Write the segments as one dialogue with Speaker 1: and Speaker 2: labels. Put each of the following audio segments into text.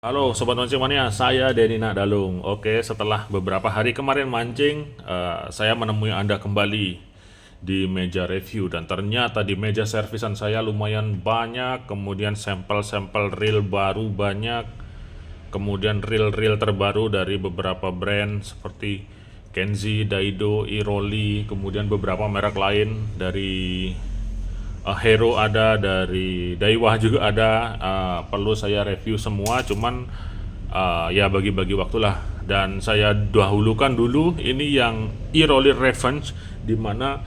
Speaker 1: Halo Sobat Mancing Mania, saya Denny Nadalung. Oke, setelah beberapa hari kemarin mancing, saya menemui Anda kembali di meja review. Dan ternyata di meja servisan saya lumayan banyak, kemudian sampel-sampel reel baru banyak, kemudian reel-reel terbaru dari beberapa brand seperti Kenzi, Daido, Iroli, kemudian beberapa merek lain dari Hero ada, dari Daiwa juga ada. Perlu saya review semua, cuman ya bagi-bagi waktulah. Dan saya dahulukan dulu ini yang Iroli Revenge, dimana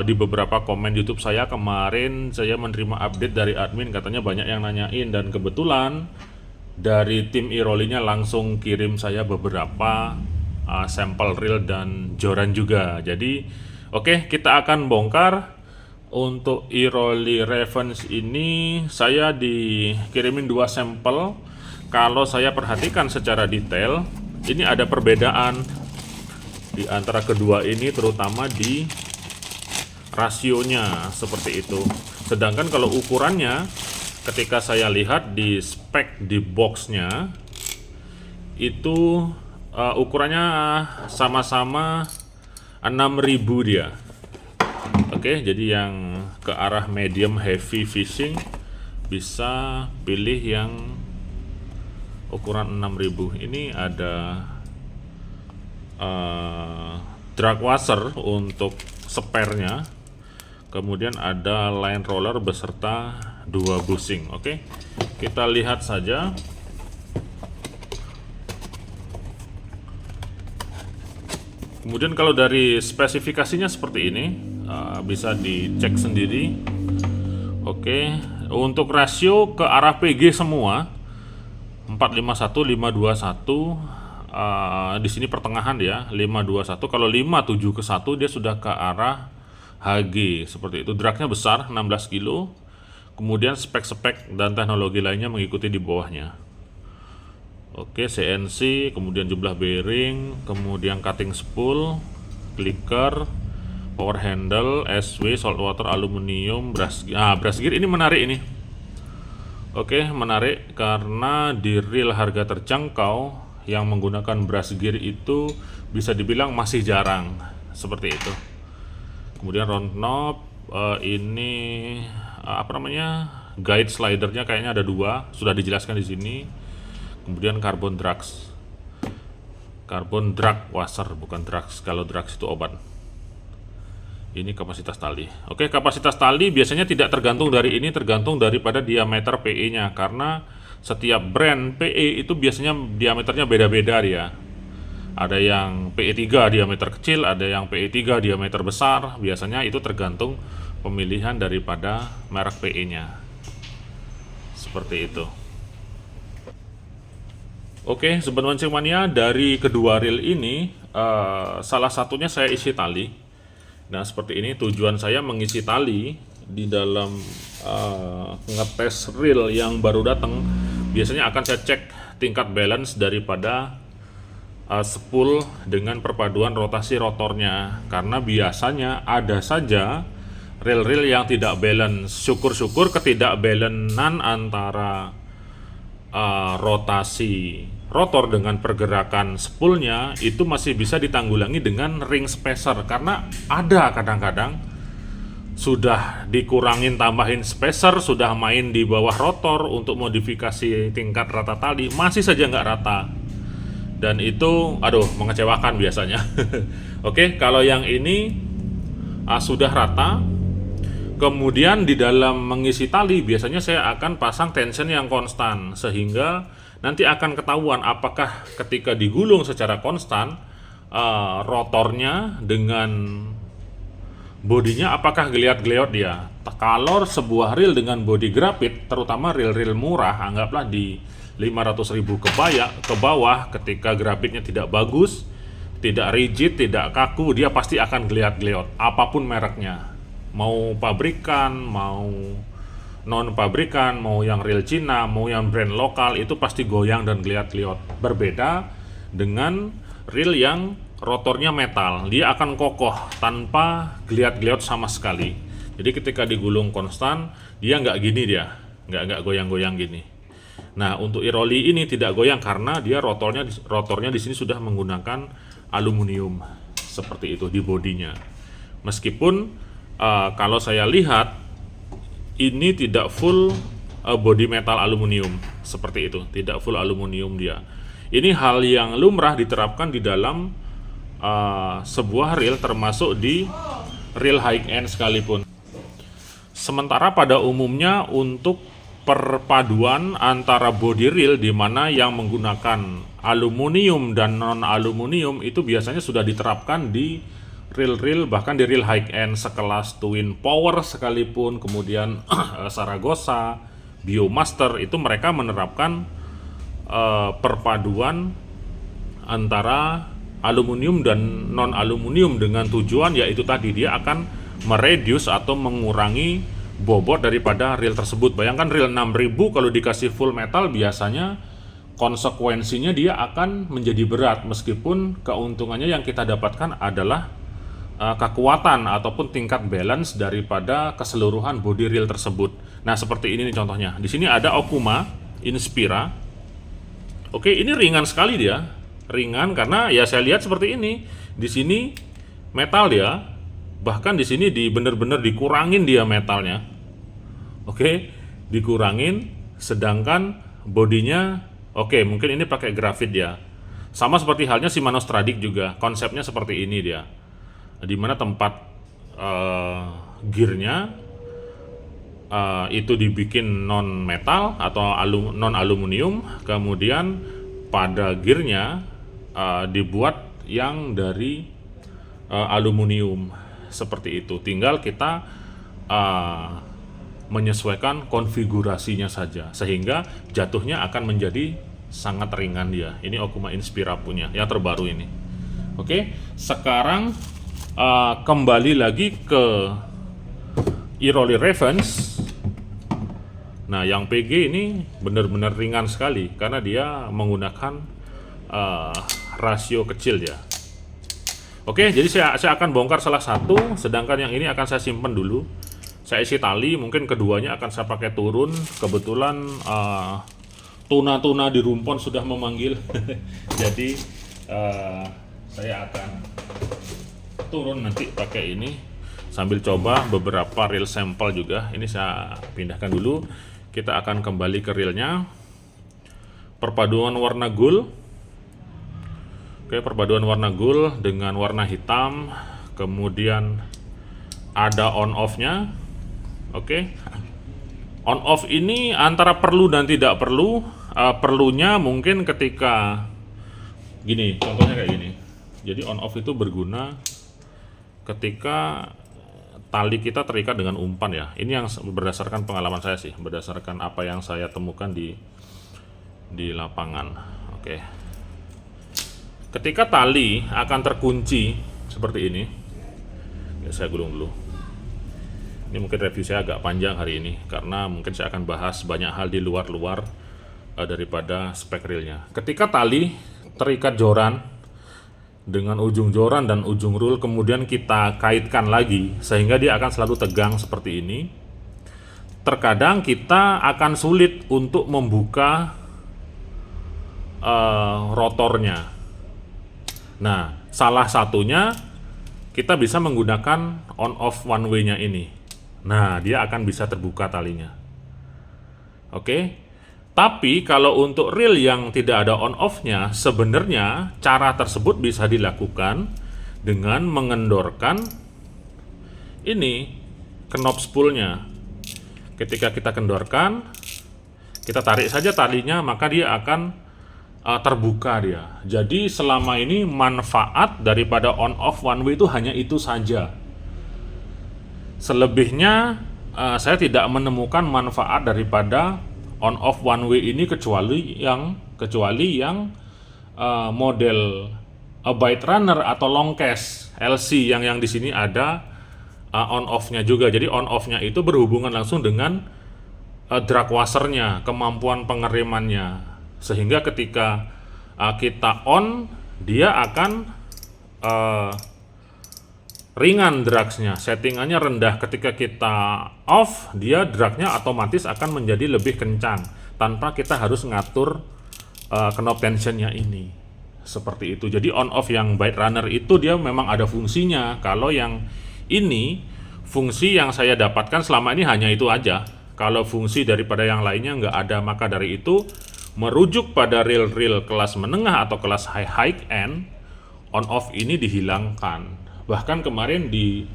Speaker 1: di beberapa komen YouTube saya kemarin saya menerima update dari admin, katanya banyak yang nanyain, dan kebetulan dari tim Irolinya langsung kirim saya beberapa sampel reel dan joran juga. Jadi oke, kita akan bongkar. Untuk Iroli Revenge ini saya dikirimin dua sampel. Kalau saya perhatikan secara detail, ini ada perbedaan di antara kedua ini, terutama di rasionya seperti itu. Sedangkan kalau ukurannya, ketika saya lihat di spek di boxnya itu ukurannya sama-sama 6000 dia. Oke, jadi yang ke arah medium heavy fishing bisa pilih yang ukuran 6000. Ini ada drag washer untuk sparenya, kemudian ada line roller beserta dua bushing. Oke, kita lihat saja. Kemudian kalau dari spesifikasinya seperti ini, bisa dicek sendiri. Oke, untuk rasio ke arah PG semua 451 521, di sini pertengahan ya, 521. Kalau 57 ke 1 dia sudah ke arah HG seperti itu. Dragnya besar 16 kilo. Kemudian spek-spek dan teknologi lainnya mengikuti di bawahnya. Oke, CNC, kemudian jumlah bearing, kemudian cutting spool, clicker, power handle, SW, saltwater, aluminium, brush gear ini menarik ini. Oke, menarik karena di reel harga terjangkau yang menggunakan brush gear itu bisa dibilang masih jarang seperti itu. Kemudian round knob, ini apa namanya, guide slidernya kayaknya ada dua, sudah dijelaskan di sini. Kemudian carbon drag washer, bukan drugs. Kalau drugs itu obat. Ini kapasitas tali. Oke, kapasitas tali biasanya tidak tergantung dari ini, tergantung daripada diameter PE-nya, karena setiap brand PE itu biasanya diameternya beda-beda ya. Ada yang PE3 diameter kecil, ada yang PE3 diameter besar. Biasanya itu tergantung pemilihan daripada merek PE-nya. Seperti itu. Oke, Sobat Mancing Mania, dari kedua reel ini salah satunya saya isi tali. Nah, seperti ini tujuan saya mengisi tali di dalam ngetes reel yang baru datang. Biasanya akan saya cek tingkat balance daripada spool dengan perpaduan rotasi rotornya, karena biasanya ada saja reel-reel yang tidak balance. Syukur-syukur ketidakbalancean antara rotasi rotor dengan pergerakan spoolnya itu masih bisa ditanggulangi dengan ring spacer, karena ada kadang-kadang sudah dikurangin tambahin spacer, sudah main di bawah rotor untuk modifikasi tingkat rata tali, masih saja nggak rata, dan itu aduh mengecewakan biasanya. Oke, kalau yang ini sudah rata. Kemudian di dalam mengisi tali biasanya saya akan pasang tension yang konstan, sehingga nanti akan ketahuan apakah ketika digulung secara konstan rotornya dengan bodinya apakah geliat-geliat dia. Kalau sebuah reel dengan bodi grafit, terutama reel-reel murah, anggaplah di 500.000 ke bawah, ketika grafitnya tidak bagus, tidak rigid, tidak kaku, dia pasti akan geliat-geliat apapun mereknya. Mau pabrikan, mau non pabrikan, mau yang real Cina, mau yang brand lokal, itu pasti goyang dan geliat-geliat. Berbeda dengan reel yang rotornya metal, dia akan kokoh tanpa geliat-geliat sama sekali. Jadi ketika digulung konstan, dia nggak gini, dia nggak goyang-goyang gini. Nah, untuk Iroli ini tidak goyang karena dia rotornya di sini sudah menggunakan aluminium seperti itu di bodinya. Meskipun kalau saya lihat ini tidak full body metal aluminium seperti itu, tidak full aluminium dia. Ini hal yang lumrah diterapkan di dalam sebuah reel, termasuk di reel high end sekalipun. Sementara pada umumnya untuk perpaduan antara body reel di mana yang menggunakan aluminium dan non aluminium itu biasanya sudah diterapkan di reel-reel, bahkan di reel high end sekelas Twin Power sekalipun, kemudian Saragossa, Biomaster, itu mereka menerapkan perpaduan antara aluminium dan non aluminium dengan tujuan yaitu tadi dia akan mereduce atau mengurangi bobot daripada reel tersebut. Bayangkan reel 6000 kalau dikasih full metal biasanya konsekuensinya dia akan menjadi berat, meskipun keuntungannya yang kita dapatkan adalah kekuatan ataupun tingkat balance daripada keseluruhan body reel tersebut. Nah, seperti ini nih contohnya. Di sini ada Okuma Inspira. Oke, ini ringan sekali dia. Ringan karena ya saya lihat seperti ini. Di sini metal dia. Bahkan di sini bener-bener dikurangin dia metalnya. Oke, dikurangin, sedangkan bodinya oke, mungkin ini pakai grafit dia. Sama seperti halnya Shimano Stradic juga, konsepnya seperti ini dia. Di mana tempat gearnya itu dibikin non metal atau non aluminium, kemudian pada gearnya dibuat yang dari aluminium seperti itu. Tinggal kita menyesuaikan konfigurasinya saja sehingga jatuhnya akan menjadi sangat ringan dia. Ini Okuma Inspira punya yang terbaru ini. Oke, sekarang kembali lagi ke Iroli Ravens. Nah, yang PG ini benar-benar ringan sekali karena dia menggunakan rasio kecil ya. Oke, jadi saya akan bongkar salah satu, sedangkan yang ini akan saya simpan dulu. Saya isi tali, mungkin keduanya akan saya pakai turun. Kebetulan tuna-tuna di rumpon sudah memanggil, jadi saya akan turun nanti pakai ini sambil coba beberapa reel sampel juga. Ini saya pindahkan dulu. Kita akan kembali ke reelnya. Perpaduan warna gold. Oke, perpaduan warna gold dengan warna hitam, kemudian ada on off-nya. Oke, on off ini antara perlu dan tidak perlu. Perlunya mungkin ketika gini, contohnya kayak gini. Jadi on off itu berguna ketika tali kita terikat dengan umpan ya. Ini yang berdasarkan pengalaman saya sih, berdasarkan apa yang saya temukan di lapangan. Oke. Ketika tali akan terkunci seperti ini, ya saya gulung dulu. Ini mungkin review saya agak panjang hari ini karena mungkin saya akan bahas banyak hal di luar daripada spek reelnya. Ketika tali terikat joran dengan ujung joran dan ujung rul, kemudian kita kaitkan lagi sehingga dia akan selalu tegang seperti ini. Terkadang kita akan sulit untuk membuka rotornya. Nah, salah satunya kita bisa menggunakan on off one way-nya ini. Nah, dia akan bisa terbuka talinya. Oke. Tapi kalau untuk reel yang tidak ada on off-nya, sebenarnya cara tersebut bisa dilakukan dengan mengendorkan ini knob spoolnya. Ketika kita kendorkan, kita tarik saja talinya, maka dia akan terbuka dia. Jadi selama ini manfaat daripada on off one way itu hanya itu saja. Selebihnya saya tidak menemukan manfaat daripada on off one way ini kecuali yang model Bite Runner atau long cast LC yang di sini ada on off-nya juga. Jadi on off-nya itu berhubungan langsung dengan drag washer-nya, kemampuan pengeremannya, sehingga ketika kita on dia akan ringan dragsnya, settingannya rendah. Ketika kita off, dia dragnya otomatis akan menjadi lebih kencang. tanpa kita harus ngatur knob tensionnya ini. Seperti itu. Jadi on off yang bite runner itu dia memang ada fungsinya. Kalau yang ini, fungsi yang saya dapatkan selama ini hanya itu aja. Kalau fungsi daripada yang lainnya nggak ada, maka dari itu merujuk pada reel-reel kelas menengah atau kelas high end, on off ini dihilangkan. Bahkan kemarin di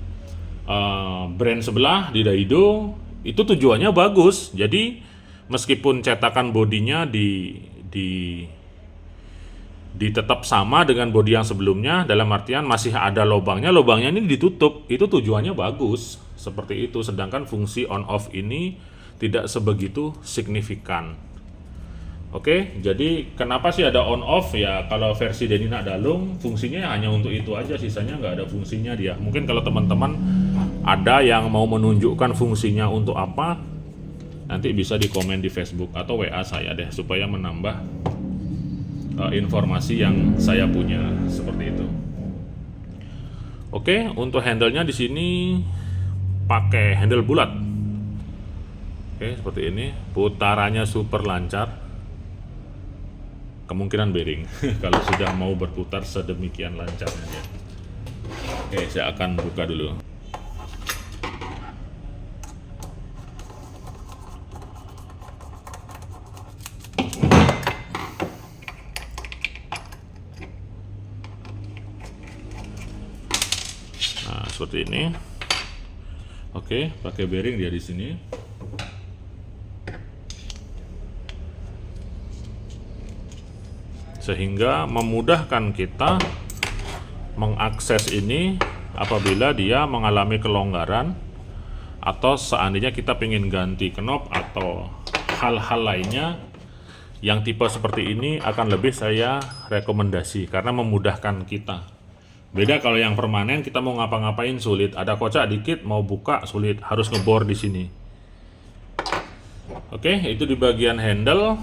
Speaker 1: brand sebelah di Daido itu tujuannya bagus. Jadi meskipun cetakan bodinya tetap sama dengan bodi yang sebelumnya, dalam artian masih ada lubangnya ini ditutup, itu tujuannya bagus seperti itu. Sedangkan fungsi on off ini tidak sebegitu signifikan. Oke, jadi kenapa sih ada on off ya? Kalau versi Denny Nakdalung fungsinya hanya untuk itu aja, sisanya nggak ada fungsinya dia. Mungkin kalau teman-teman ada yang mau menunjukkan fungsinya untuk apa, nanti bisa di komen di Facebook atau WA saya deh, supaya menambah informasi yang saya punya seperti itu. Oke, untuk handle-nya di sini pakai handle bulat. Oke, seperti ini. Putarannya super lancar. Kemungkinan bearing kalau sudah mau berputar sedemikian lancarnya. Oke, saya akan buka dulu. Seperti ini. Oke, pakai bearing dia di sini. Sehingga memudahkan kita mengakses ini apabila dia mengalami kelonggaran atau seandainya kita ingin ganti knob atau hal-hal lainnya yang tipe seperti ini akan lebih saya rekomendasi karena memudahkan kita. Beda kalau yang permanen, kita mau ngapa-ngapain sulit, ada kocak dikit mau buka sulit, harus ngebor di sini. Oke, itu di bagian handle.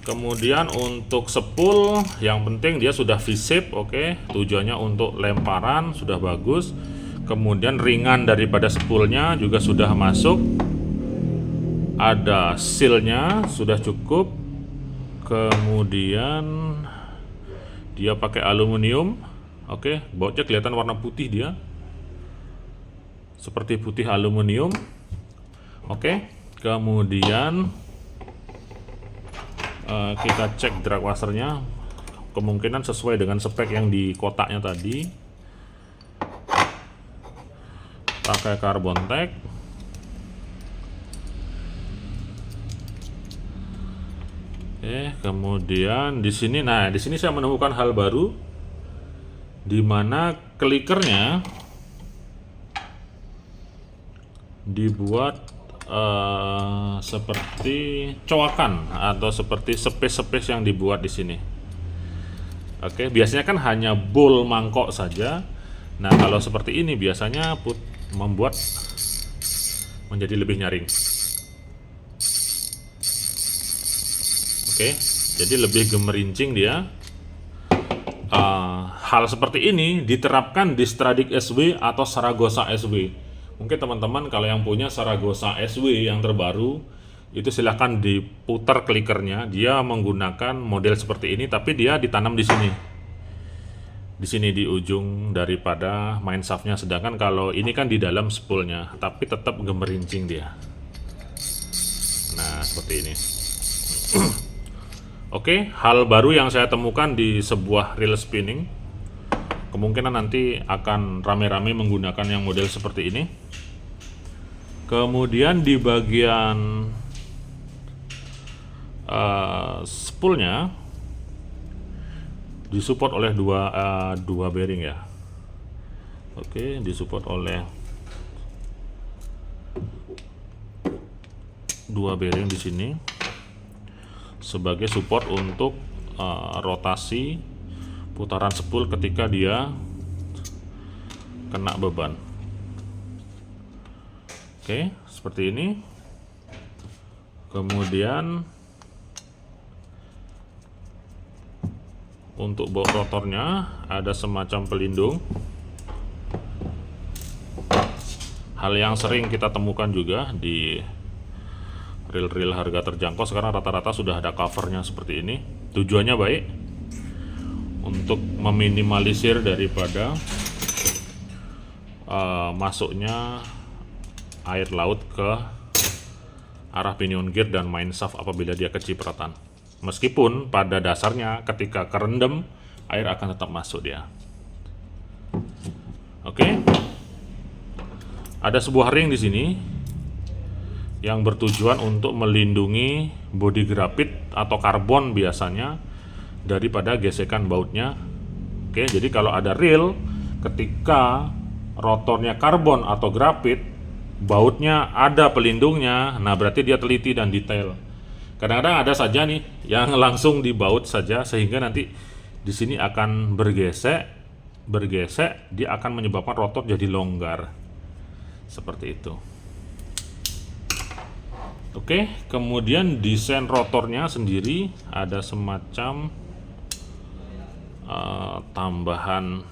Speaker 1: Kemudian untuk spool, yang penting dia sudah V-shape, oke. Tujuannya untuk lemparan sudah bagus. Kemudian ringan daripada spoolnya juga sudah masuk. Ada seal-nya sudah cukup. Kemudian dia pakai aluminium. Oke, bautnya kelihatan warna putih dia. Seperti putih aluminium. Oke, kemudian kita cek drag washernya. Kemungkinan sesuai dengan spek yang di kotaknya tadi. Pakai carbon tag. Oke, kemudian di sini, nah di sini saya menemukan hal baru, di mana klikernya dibuat seperti coakan atau seperti space yang dibuat di sini. Oke, biasanya kan hanya bowl mangkok saja. Nah, kalau seperti ini biasanya membuat menjadi lebih nyaring. Oke, jadi lebih gemerincing dia. Hal seperti ini diterapkan di Stradic SW atau Saragossa SW. Mungkin teman-teman kalau yang punya Saragossa SW yang terbaru, itu silahkan diputar klikernya. Dia menggunakan model seperti ini, tapi dia ditanam di sini. Di sini di ujung daripada main shaftnya. Sedangkan kalau ini kan di dalam spoolnya, tapi tetap gemerincing dia. Nah, seperti ini. Oke, hal baru yang saya temukan di sebuah reel spinning. Kemungkinan nanti akan rame-rame menggunakan yang model seperti ini. Kemudian di bagian spoolnya disupport oleh dua bearing ya. Oke, disupport oleh dua bearing di sini sebagai support untuk rotasi putaran spool ketika dia kena beban. Oke, seperti ini. Kemudian untuk baut rotornya ada semacam pelindung. Hal yang sering kita temukan juga di Reel-reel harga terjangkau sekarang rata-rata sudah ada covernya seperti ini. Tujuannya baik untuk meminimalisir daripada masuknya air laut ke arah pinion gear dan main shaft apabila dia kecipratan. Meskipun pada dasarnya ketika kerendam, air akan tetap masuk dia. Oke. Ada sebuah ring di sini yang bertujuan untuk melindungi bodi grafit atau karbon biasanya daripada gesekan bautnya. Oke, jadi kalau ada reel ketika rotornya karbon atau grafit, bautnya ada pelindungnya, nah berarti dia teliti dan detail. Kadang-kadang ada saja nih yang langsung di baut saja sehingga nanti di sini akan bergesek, dia akan menyebabkan rotor jadi longgar. Seperti itu. Oke, kemudian desain rotornya sendiri ada semacam tambahan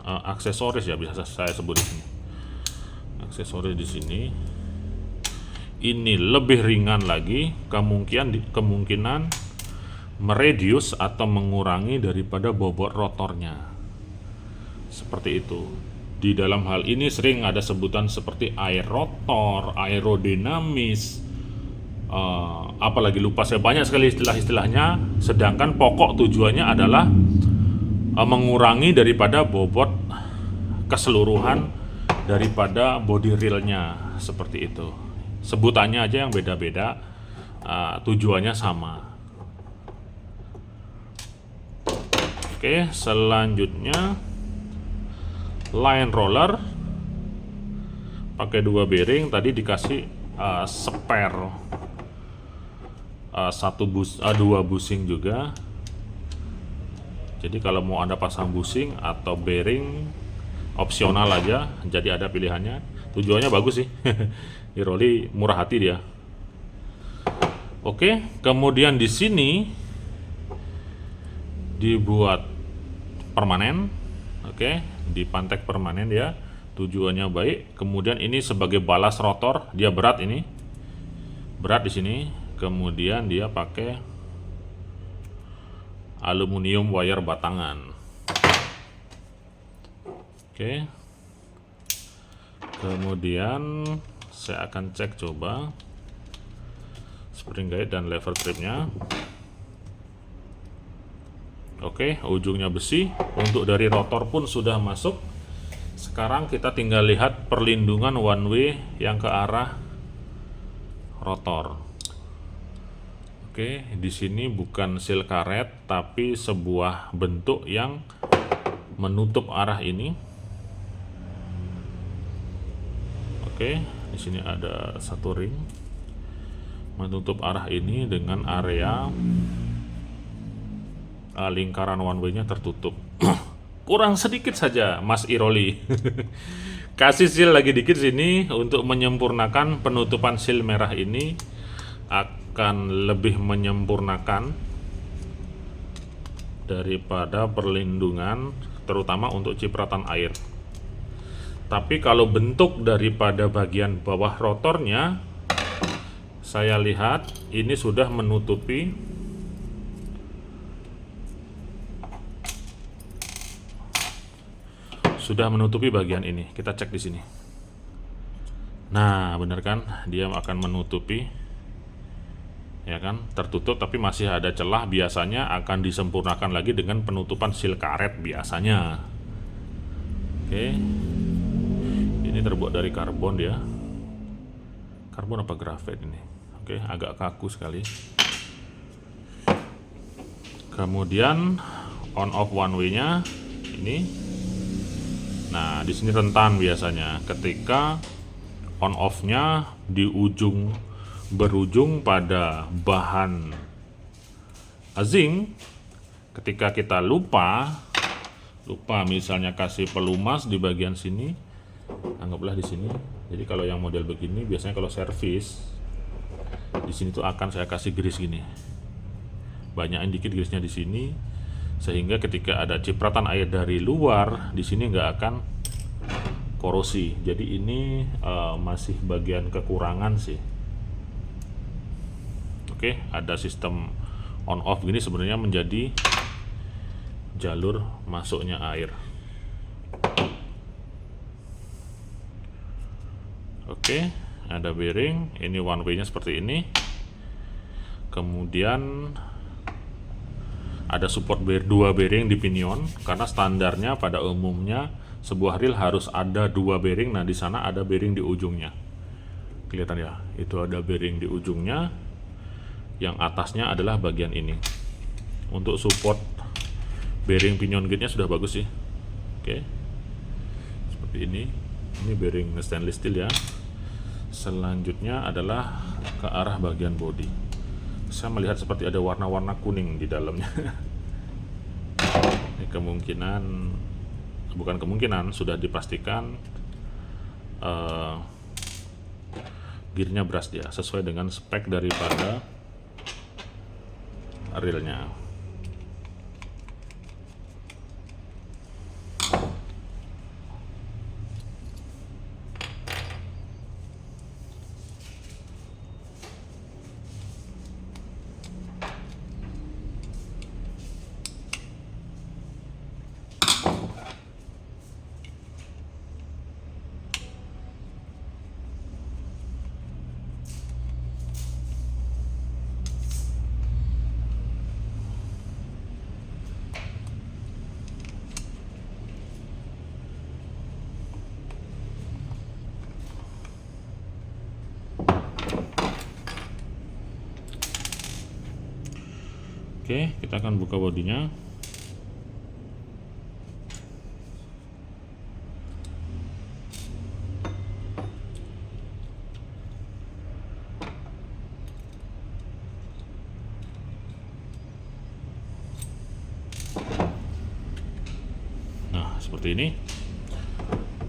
Speaker 1: aksesoris ya, bisa saya sebut di sini. Aksesoris di sini ini lebih ringan lagi, kemungkinan meredius atau mengurangi daripada bobot rotornya. Seperti itu. Di dalam hal ini sering ada sebutan seperti air rotor, aerodinamis, apalagi lupa saya, banyak sekali istilah-istilahnya. Sedangkan pokok tujuannya adalah mengurangi daripada bobot keseluruhan daripada body reelnya, seperti itu. Sebutannya aja yang beda-beda, tujuannya sama. Oke, selanjutnya line roller pakai 2 bearing, tadi dikasih spare 2 bushing juga. Jadi kalau mau Anda pasang bushing atau bearing opsional aja, jadi ada pilihannya. Tujuannya bagus sih. Iroli murah hati dia. Oke, kemudian di sini dibuat permanen. Oke, dipantek permanen ya. Tujuannya baik. Kemudian ini sebagai balas rotor, dia berat ini. Berat di sini. Kemudian dia pakai aluminium wire batangan. Oke. Kemudian saya akan cek coba spring guide dan lever gripnya. Oke, ujungnya besi. Untuk dari rotor pun sudah masuk. Sekarang kita tinggal lihat perlindungan one way yang ke arah rotor. Oke, di sini bukan seal karet tapi sebuah bentuk yang menutup arah ini. Oke, di sini ada satu ring menutup arah ini dengan area lingkaran one way-nya tertutup. Kurang sedikit saja, Mas Iroli. Kasih seal lagi dikit sini untuk menyempurnakan penutupan seal merah ini, akan lebih menyempurnakan daripada perlindungan, terutama untuk cipratan air. Tapi kalau bentuk daripada bagian bawah rotornya, saya lihat ini sudah menutupi bagian ini. Kita cek di sini. Nah, bener kan? Dia akan menutupi, ya kan? Tertutup tapi masih ada celah. Biasanya akan disempurnakan lagi dengan penutupan seal karet biasanya. Oke. Ini terbuat dari karbon dia. Karbon apa grafit ini? Oke, agak kaku sekali. Kemudian on off one way-nya ini. Nah, di sini rentan biasanya ketika on off-nya berujung pada bahan zinc. Ketika kita lupa misalnya kasih pelumas di bagian sini, anggaplah di sini. Jadi kalau yang model begini biasanya kalau servis di sini tuh akan saya kasih grease gini. Banyakin dikit grease-nya di sini sehingga ketika ada cipratan air dari luar di sini nggak akan korosi. Jadi ini masih bagian kekurangan sih. Oke, ada sistem on off gini sebenarnya menjadi jalur masuknya air. Oke, ada bearing, ini one way nya seperti ini. Kemudian ada support dua bearing di pinion, karena standarnya pada umumnya sebuah reel harus ada dua bearing. Nah, di sana ada bearing di ujungnya. Kelihatan ya, itu ada bearing di ujungnya. Yang atasnya adalah bagian ini. Untuk support bearing pinion gate-nya sudah bagus sih. Oke. Seperti ini. Ini bearing stainless steel ya. Selanjutnya adalah ke arah bagian bodi. Saya melihat seperti ada warna-warna kuning di dalamnya. Ini kemungkinan, bukan kemungkinan, sudah dipastikan gearnya brush dia sesuai dengan spek daripada reelnya. Oke, kita akan buka bodinya. Nah, seperti ini.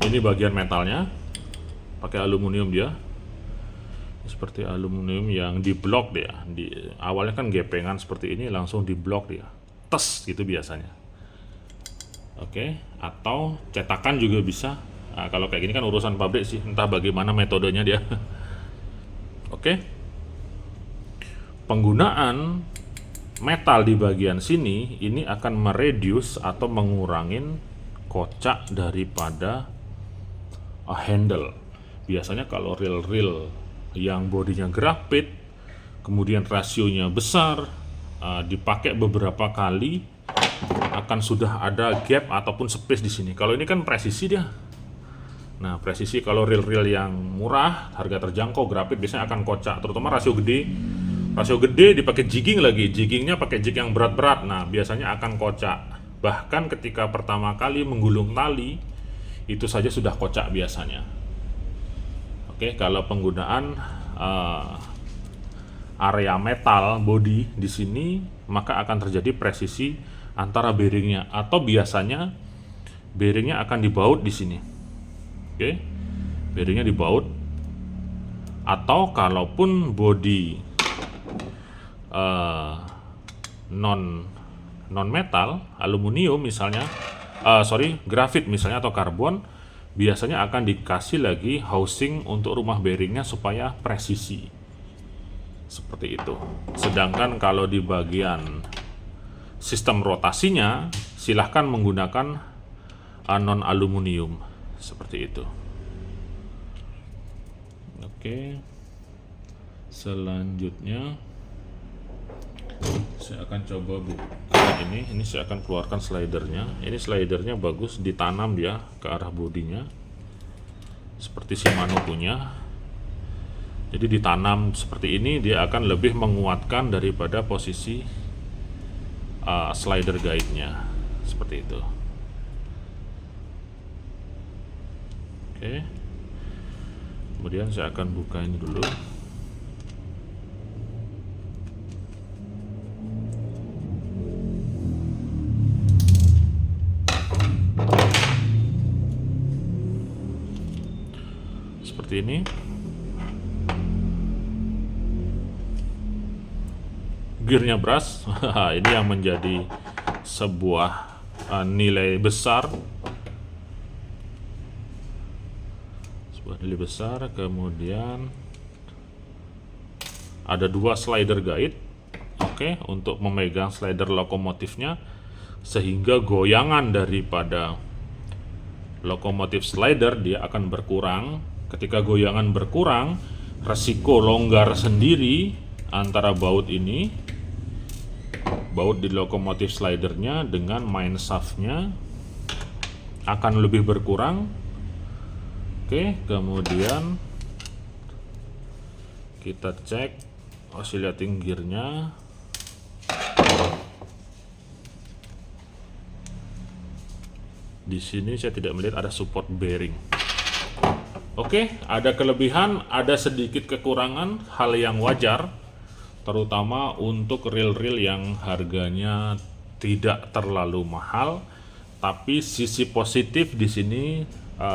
Speaker 1: Ini bagian metalnya, pakai aluminium dia. Seperti aluminium yang diblok dia. Awalnya kan gepengan seperti ini, langsung diblok dia. Tes gitu biasanya. Oke, atau cetakan juga bisa. Nah, kalau kayak gini kan urusan pabrik sih, entah bagaimana metodenya dia. Oke. Penggunaan metal di bagian sini ini akan mereduce atau mengurangin kocak daripada handle. Biasanya kalau reel-reel yang bodinya grafit, kemudian rasionya besar, dipakai beberapa kali, akan sudah ada gap ataupun space di sini. Kalau ini kan presisi dia. Nah, presisi kalau reel-reel yang murah, harga terjangkau, grafit biasanya akan kocak, terutama rasio gede. Rasio gede dipakai jigging lagi, jiggingnya pakai jig yang berat-berat. Nah, biasanya akan kocak. Bahkan ketika pertama kali menggulung tali, itu saja sudah kocak biasanya. Oke, kalau penggunaan area metal body di sini, maka akan terjadi presisi antara bearingnya, atau biasanya bearingnya akan dibaut di sini. Oke, bearingnya dibaut, atau kalaupun body non metal, aluminium misalnya, grafit misalnya atau karbon, biasanya akan dikasih lagi housing untuk rumah bearingnya supaya presisi. Seperti itu. Sedangkan kalau di bagian sistem rotasinya, silahkan menggunakan non aluminium. Seperti itu. Oke. Selanjutnya saya akan coba buka ini saya akan keluarkan slidernya. Ini slidernya bagus, ditanam dia ke arah bodinya seperti Shimano punya. Jadi ditanam seperti ini, dia akan lebih menguatkan daripada posisi slider guide-nya, seperti itu. Oke, kemudian saya akan buka ini dulu. Seperti ini. Gearnya brush. Ini yang menjadi sebuah nilai besar lebih besar. Kemudian ada 2 slider guide, oke, untuk memegang slider lokomotifnya, sehingga goyangan daripada lokomotif slider dia akan berkurang. Ketika goyangan berkurang, resiko longgar sendiri antara baut ini, baut di lokomotif slidernya dengan main shaftnya akan lebih berkurang. Oke, kemudian kita cek oscillating gearnya. Di sini saya tidak melihat ada support bearing. Oke, ada kelebihan, ada sedikit kekurangan, hal yang wajar, terutama untuk reel-reel yang harganya tidak terlalu mahal. Tapi sisi positif di sini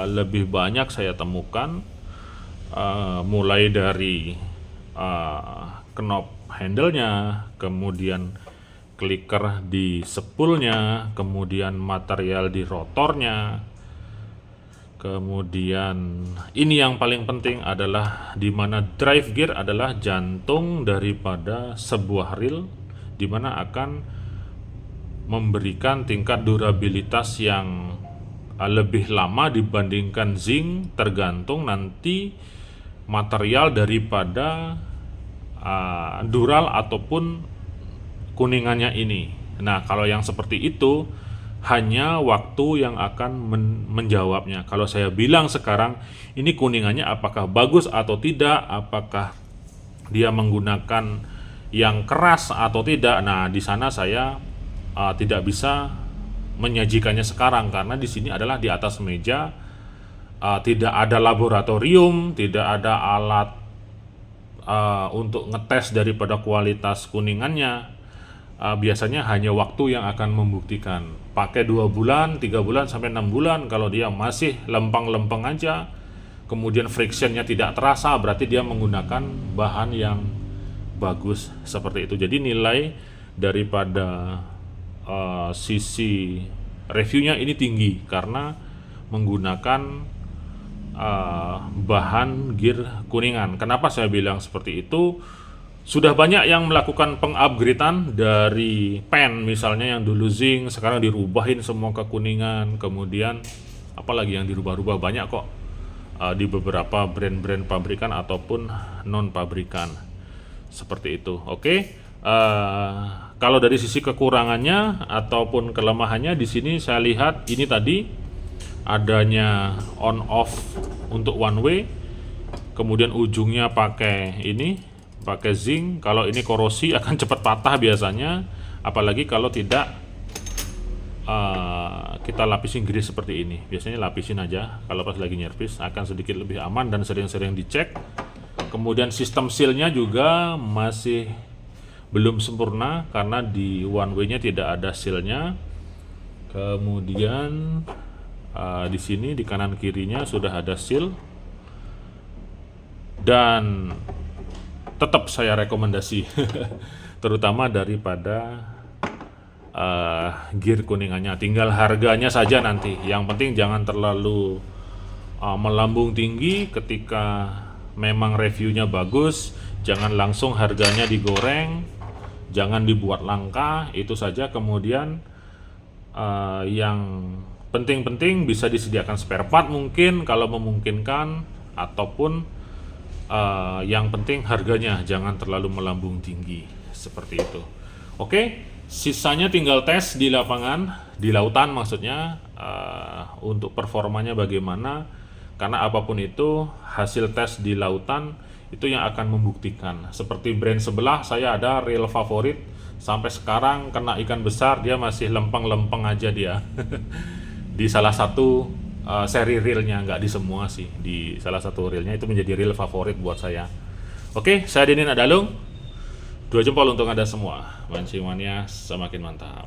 Speaker 1: lebih banyak saya temukan, mulai dari knob handle-nya, kemudian clicker di spoolnya, kemudian material di rotornya, kemudian ini yang paling penting adalah di mana drive gear adalah jantung daripada sebuah reel, di mana akan memberikan tingkat durabilitas yang lebih lama dibandingkan zinc, tergantung nanti material daripada dural ataupun kuningannya ini. Nah, kalau yang seperti itu hanya waktu yang akan menjawabnya. Kalau saya bilang sekarang ini kuningannya apakah bagus atau tidak, apakah dia menggunakan yang keras atau tidak. Nah, di sana saya tidak bisa menyajikannya sekarang karena di sini adalah di atas meja, tidak ada laboratorium, tidak ada alat untuk ngetes daripada kualitas kuningannya. Biasanya hanya waktu yang akan membuktikan. Pakai 2 bulan, 3 bulan, sampai 6 bulan. Kalau dia masih lempeng-lempeng aja, kemudian frictionnya tidak terasa, berarti dia menggunakan bahan yang bagus seperti itu. Jadi nilai daripada sisi reviewnya ini tinggi karena menggunakan bahan gear kuningan. Kenapa saya bilang seperti itu? Sudah banyak yang melakukan pengupgradean dari pen misalnya yang dulu zinc, sekarang dirubahin semua ke kuningan. Kemudian apalagi yang dirubah-rubah banyak kok di beberapa brand-brand pabrikan ataupun non pabrikan seperti itu. Oke, kalau dari sisi kekurangannya ataupun kelemahannya di sini saya lihat ini tadi adanya on off untuk one way, kemudian ujungnya pakai ini, pakai zinc. Kalau ini korosi akan cepat patah biasanya, apalagi kalau tidak kita lapisin grease seperti ini. Biasanya lapisin aja kalau pas lagi nyervis, akan sedikit lebih aman dan sering-sering dicek. Kemudian sistem seal-nya juga masih belum sempurna karena di one way-nya tidak ada seal-nya. Kemudian di sini di kanan kirinya sudah ada seal, dan tetap saya rekomendasi terutama daripada gear kuningannya. Tinggal harganya saja nanti. Yang penting jangan terlalu melambung tinggi. Ketika memang reviewnya bagus, jangan langsung harganya digoreng, jangan dibuat langka. Itu saja. Kemudian yang penting-penting bisa disediakan spare part mungkin kalau memungkinkan, ataupun yang penting harganya jangan terlalu melambung tinggi seperti itu. Oke, sisanya tinggal tes di lapangan, di lautan maksudnya, untuk performanya bagaimana. Karena apapun itu hasil tes di lautan itu yang akan membuktikan. Seperti brand sebelah saya ada reel favorit, sampai sekarang kena ikan besar dia masih lempeng-lempeng aja dia. Di salah satu seri reelnya, nggak di semua sih, di salah satu reelnya itu menjadi reel favorit buat saya. Oke, saya Denin Adalung, 2 jempol untuk Anda semua. Mancing mania semakin mantap.